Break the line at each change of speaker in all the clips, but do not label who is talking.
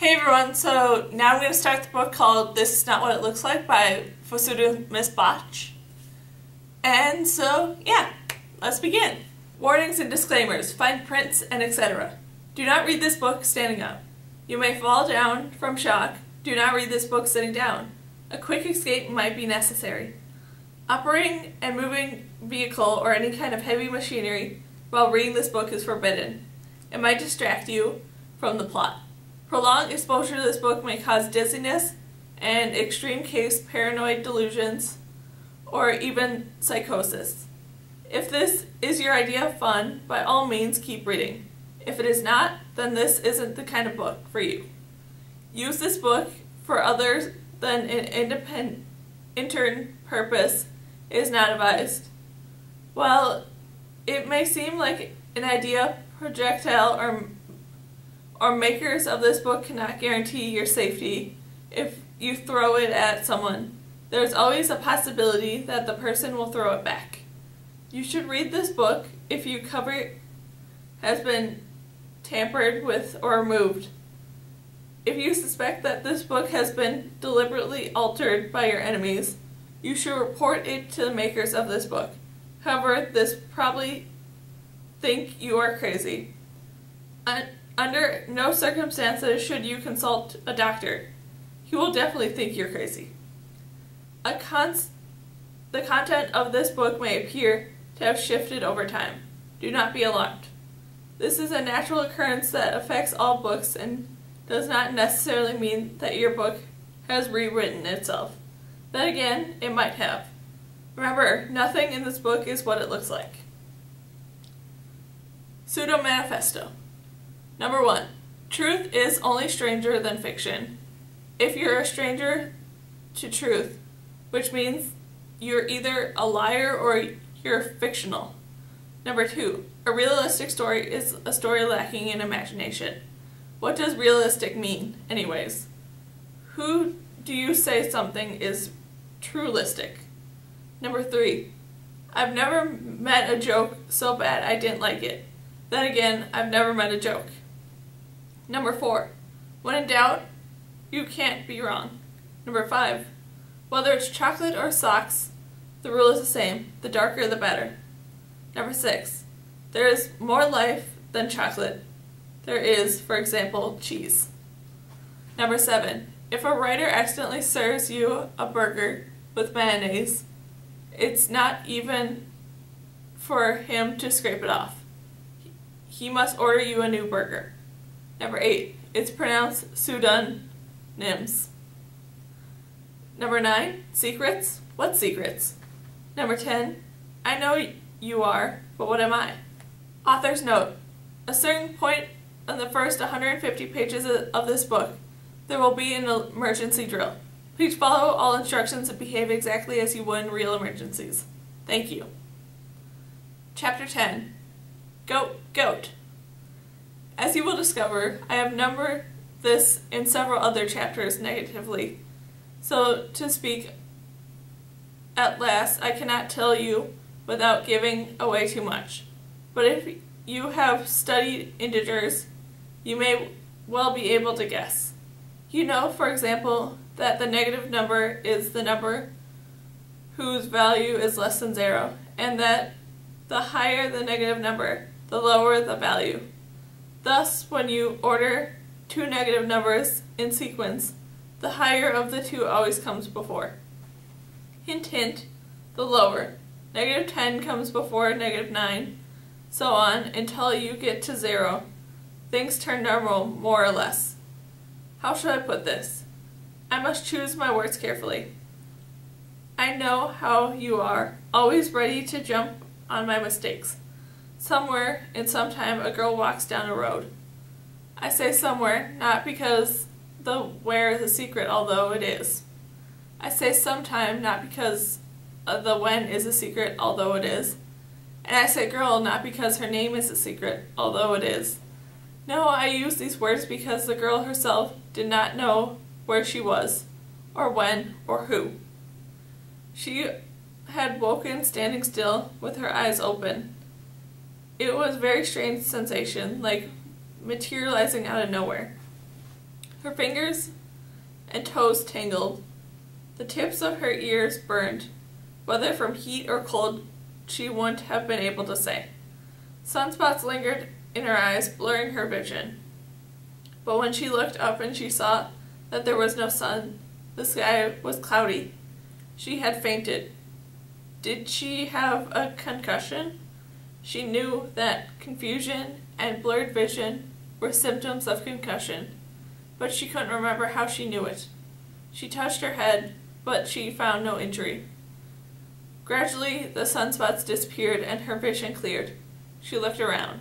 Hey everyone, so now I'm going to start the book called This Is Not What It Looks Like by Pseudonymous Bosch. And so, yeah, let's begin. Warnings and disclaimers, fine prints, and etc. Do not read this book standing up. You may fall down from shock. Do not read this book sitting down. A quick escape might be necessary. Operating and moving vehicle or any kind of heavy machinery while reading this book is forbidden. It might distract you from the plot. Prolonged exposure to this book may cause dizziness and extreme case paranoid delusions or even psychosis. If this is your idea of fun, by all means keep reading. If it is not, then this isn't the kind of book for you. Use this book for others than an independent intern purpose is not advised. While it may seem like an idea projectile or makers of this book cannot guarantee your safety if you throw it at someone, there's always a possibility that the person will throw it back. You should read this book if your cover has been tampered with or removed. If you suspect that this book has been deliberately altered by your enemies, you should report it to the makers of this book. However, this probably think you are crazy. Under no circumstances should you consult a doctor. He will definitely think you're crazy. The content of this book may appear to have shifted over time. Do not be alarmed. This is a natural occurrence that affects all books and does not necessarily mean that your book has rewritten itself. Then again, it might have. Remember, nothing in this book is what it looks like. Pseudo-manifesto. Number 1. Truth is only stranger than fiction. If you're a stranger to truth, which means you're either a liar or you're fictional. Number 2. A realistic story is a story lacking in imagination. What does realistic mean, anyways? Who do you say something is truistic? Number 3. I've never met a joke so bad I didn't like it. Then again, I've never met a joke. Number 4. When in doubt, you can't be wrong. Number 5. Whether it's chocolate or socks, the rule is the same. The darker the better. Number 6. There is more life than chocolate. There is, for example, cheese. Number 7. If a writer accidentally serves you a burger with mayonnaise, it's not even for him to scrape it off. He must order you a new burger. Number 8. It's pronounced pseudonyms. Number 9. Secrets? What secrets? Number 10. I know you are, but what am I? Author's note. A certain point in the first 150 pages of this book, there will be an emergency drill. Please follow all instructions and behave exactly as you would in real emergencies. Thank you. Chapter 10. Goat. As you will discover, I have numbered this in several other chapters negatively, so to speak at last I cannot tell you without giving away too much. But if you have studied integers, you may well be able to guess. You know, for example, that the negative number is the number whose value is less than 0, and that the higher the negative number, the lower the value. Thus, when you order two negative numbers in sequence, the higher of the two always comes before. Hint, hint, the lower. Negative 10 comes before negative 9, so on until you get to 0. Things turn normal, more or less. How should I put this? I must choose my words carefully. I know how you are, always ready to jump on my mistakes. Somewhere, in some time, a girl walks down a road. I say somewhere, not because the where is a secret, although it is. I say sometime, not because the when is a secret, although it is. And I say girl, not because her name is a secret, although it is. No, I use these words because the girl herself did not know where she was, or when, or who. She had woken standing still, with her eyes open. It was a very strange sensation, like materializing out of nowhere. Her fingers and toes tingled. The tips of her ears burned. Whether from heat or cold, she wouldn't have been able to say. Sunspots lingered in her eyes, blurring her vision. But when she looked up and she saw that there was no sun, the sky was cloudy. She had fainted. Did she have a concussion? She knew that confusion and blurred vision were symptoms of concussion, but she couldn't remember how she knew it. She touched her head, but she found no injury. Gradually, the sunspots disappeared and her vision cleared. She looked around.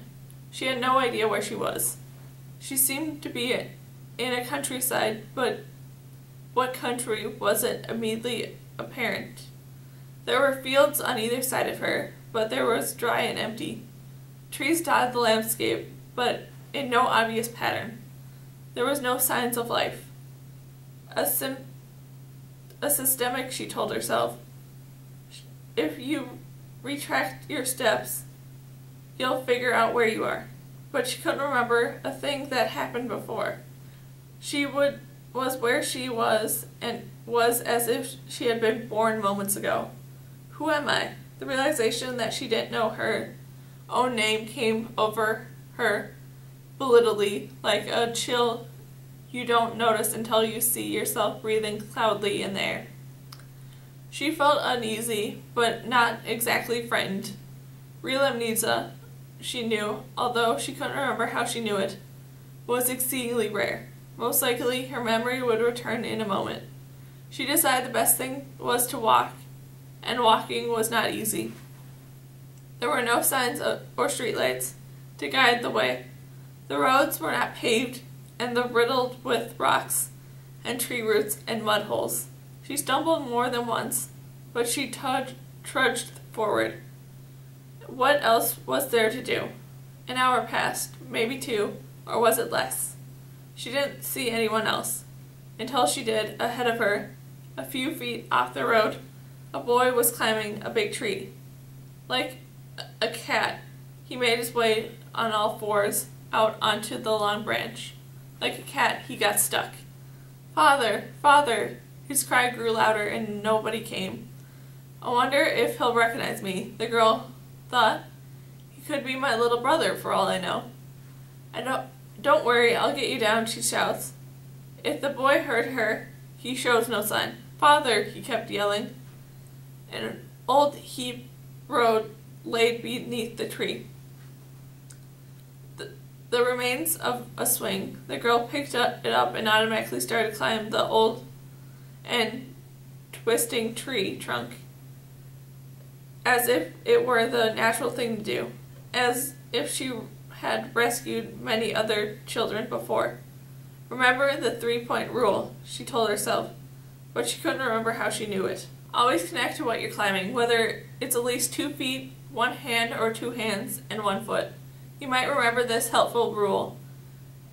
She had no idea where she was. She seemed to be in a countryside, but what country wasn't immediately apparent. There were fields on either side of her, but they were dry and empty. Trees dotted the landscape, but in no obvious pattern. There was no signs of life. A systemic, she told herself. If you retract your steps, you'll figure out where you are. But she couldn't remember a thing that happened before. She was where she was, and was as if she had been born moments ago. Who am I? The realization that she didn't know her own name came over her belittledly, like a chill you don't notice until you see yourself breathing cloudily in the air. She felt uneasy, but not exactly frightened. Real amnesia, she knew, although she couldn't remember how she knew it, was exceedingly rare. Most likely, her memory would return in a moment. She decided the best thing was to walk, and walking was not easy. There were no signs or streetlights to guide the way. The roads were not paved, and riddled with rocks and tree roots and mud holes. She stumbled more than once, but she trudged forward. What else was there to do? An hour passed, maybe 2, or was it less? She didn't see anyone else, until she did, ahead of her, a few feet off the road. A boy was climbing a big tree. Like a cat, he made his way on all fours out onto the long branch. Like a cat, he got stuck. "Father! Father!" His cry grew louder and nobody came. I wonder if he'll recognize me, the girl thought. He could be my little brother for all I know. Don't worry, I'll get you down, she shouts. If the boy heard her, he shows no sign. "Father!" he kept yelling. An old heap road laid beneath the tree. The remains of a swing. The girl picked it up and automatically started to climb the old and twisting tree trunk, as if it were the natural thing to do, as if she had rescued many other children before. Remember the 3-point rule, she told herself, but she couldn't remember how she knew it. Always connect to what you're climbing, whether it's at least 2 feet, 1 hand, or 2 hands, and 1 foot. You might remember this helpful rule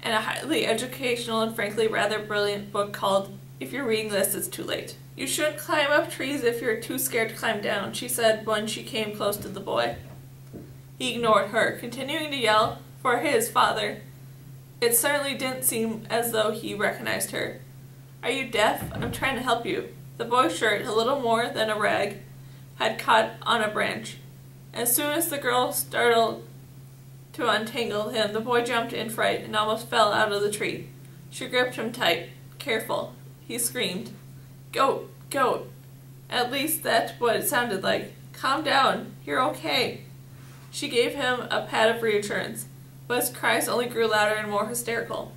in a highly educational and frankly rather brilliant book called If You're Reading This, It's Too Late. You shouldn't climb up trees if you're too scared to climb down, she said when she came close to the boy. He ignored her, continuing to yell for his father. It certainly didn't seem as though he recognized her. "Are you deaf? I'm trying to help you." The boy's shirt, a little more than a rag, had caught on a branch. As soon as the girl startled to untangle him, the boy jumped in fright and almost fell out of the tree. She gripped him tight. "Careful," he screamed. "Goat, goat." At least that's what it sounded like. "Calm down. You're okay." She gave him a pat of reassurance, but his cries only grew louder and more hysterical.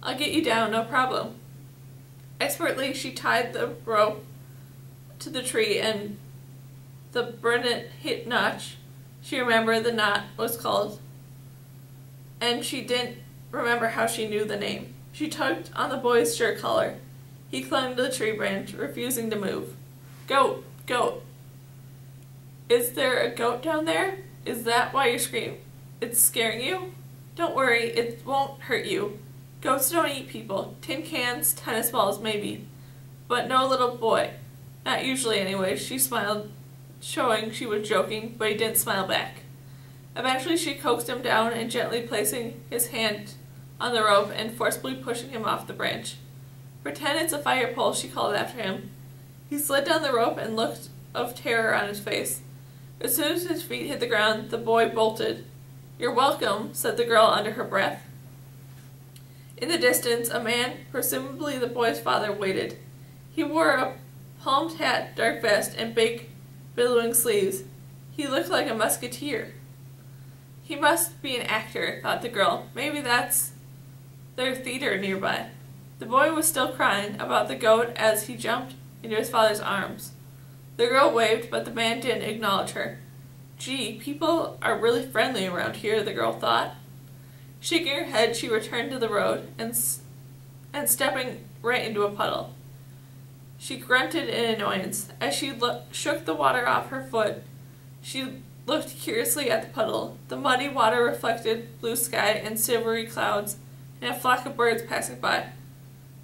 "I'll get you down, no problem." Expertly, she tied the rope to the tree and the brunette hit notch. She remembered the knot was called, and she didn't remember how she knew the name. She tugged on the boy's shirt collar. He clung to the tree branch, refusing to move. "Goat, goat." "Is there a goat down there? Is that why you're screaming? It's scaring you? Don't worry, it won't hurt you. Goats don't eat people. Tin cans, tennis balls, maybe. But no little boy. Not usually anyway." She smiled, showing she was joking, but he didn't smile back. Eventually she coaxed him down and gently placing his hand on the rope and forcibly pushing him off the branch. "Pretend it's a fire pole," she called after him. He slid down the rope and looked of terror on his face. As soon as his feet hit the ground, the boy bolted. "You're welcome," said the girl under her breath. In the distance, a man, presumably the boy's father, waited. He wore a palmed hat, dark vest, and big, billowing sleeves. He looked like a musketeer. "He must be an actor," thought the girl. "Maybe that's their theater nearby." The boy was still crying about the goat as he jumped into his father's arms. The girl waved, but the man didn't acknowledge her. "Gee, people are really friendly around here," the girl thought. Shaking her head, she returned to the road and stepping right into a puddle. She grunted in annoyance. As she shook the water off her foot, she looked curiously at the puddle. The muddy water reflected blue sky and silvery clouds and a flock of birds passing by.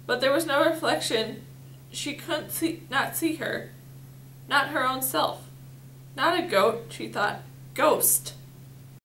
But there was no reflection. She couldn't not see her. Not her own self. Not a goat, she thought. Ghost.